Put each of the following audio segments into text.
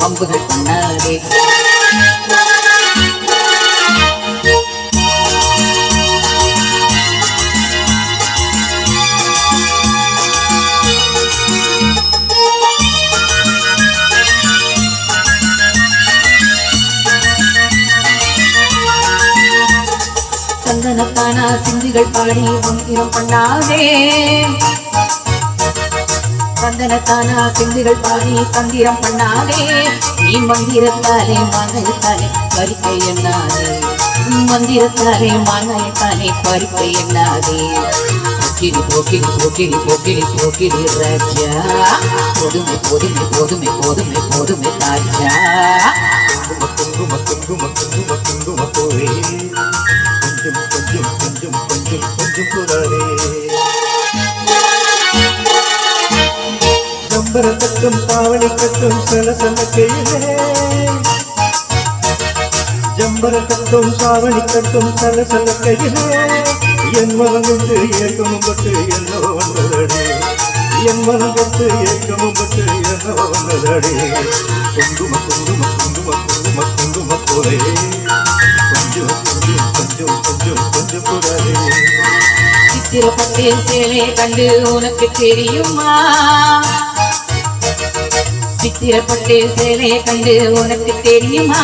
பம்புகள் பண்ணாதே சந்தனத்தானா சிந்துகள் பாடி மந்திரம் பண்ணாதே சந்தனத்தானா சிந்துகள் பாடி தந்திரம் பண்ணாதே நீ மந்திரத்தாலே மாங்காயத்தாலே பறிக்கை எண்ணாதே மந்திரத்தாலே மாங்காயத்தாலே பறிக்கை எண்ணாதே போக்கிரி போக்கிரி போக்கிரி போக்கிரி போக்கிரி ராஜா போதுமை போதுமை போதுமை போதுமை போதுமை ராஜா குங்கும குங்கும குங்கும குங்கும போரே கொஞ்சம் கொஞ்சம் கொஞ்சம் கொஞ்சம் கொஞ்சம் புறாரே ஜம்பர கட்டும் தாவணி கட்டும் சலசல கையிலே ஜம்பர கட்டும் சாவணி கட்டும் சலசல கையிலே என் மனங்கட்டு ஏக்கமும் பட்டு என்ன வந்ததடே என் மனங்கட்டு ஏக்கமும் பட்டு என்ன வந்ததடே குங்கும குங்கும குங்கும குங்கும குங்கும போரே கொஞ்சம் கொஞ்சம் கொஞ்சம் கொஞ்சம் கொஞ்சம் புறாரே சித்திரப்பட்டேன் சேலை கண்டு உனக்கு தெரியுமா சித்திரப்பட்டேன் சேலை கண்டு உனக்கு தெரியுமா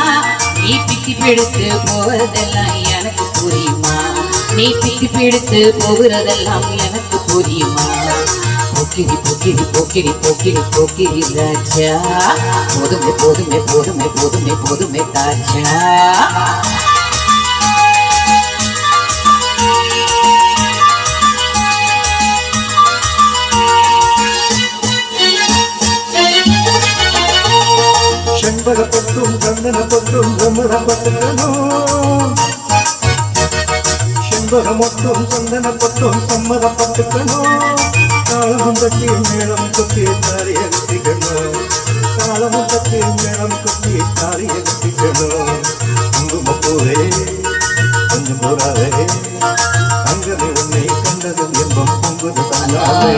நீ பித்தி பிடித்து போவதெல்லாம் எனக்கு புரியுமா நீ பித்தி பிடித்து போகிறதெல்லாம் எனக்கு புரியுமா போக்கிரி போக்கிரி போக்கிரி போக்கிரி போக்கிரி ராஜா போதுமை போதுமை போதுமை போதுமை போதுமை ராஜா செண்பகப்பட்டும் சந்தனப்பட்டும் சம்மதப்பட்டுக்கணும் செண்பகமொட்டும் சந்தனப்பட்டும் சம்மதப்பட்டுக்கணும் காலமும் கட்டி மேளம் கொத்தி தாரிய கட்டிக்கணும் காலமும் கட்டி மேளம் கொத்தி தாரிய கட்டிக்கணும் குங்கும போரே கொஞ்சம் போராதே அங்கமே உன்னை கண்டதும் என்பம் பொங்குது தன்னாலே.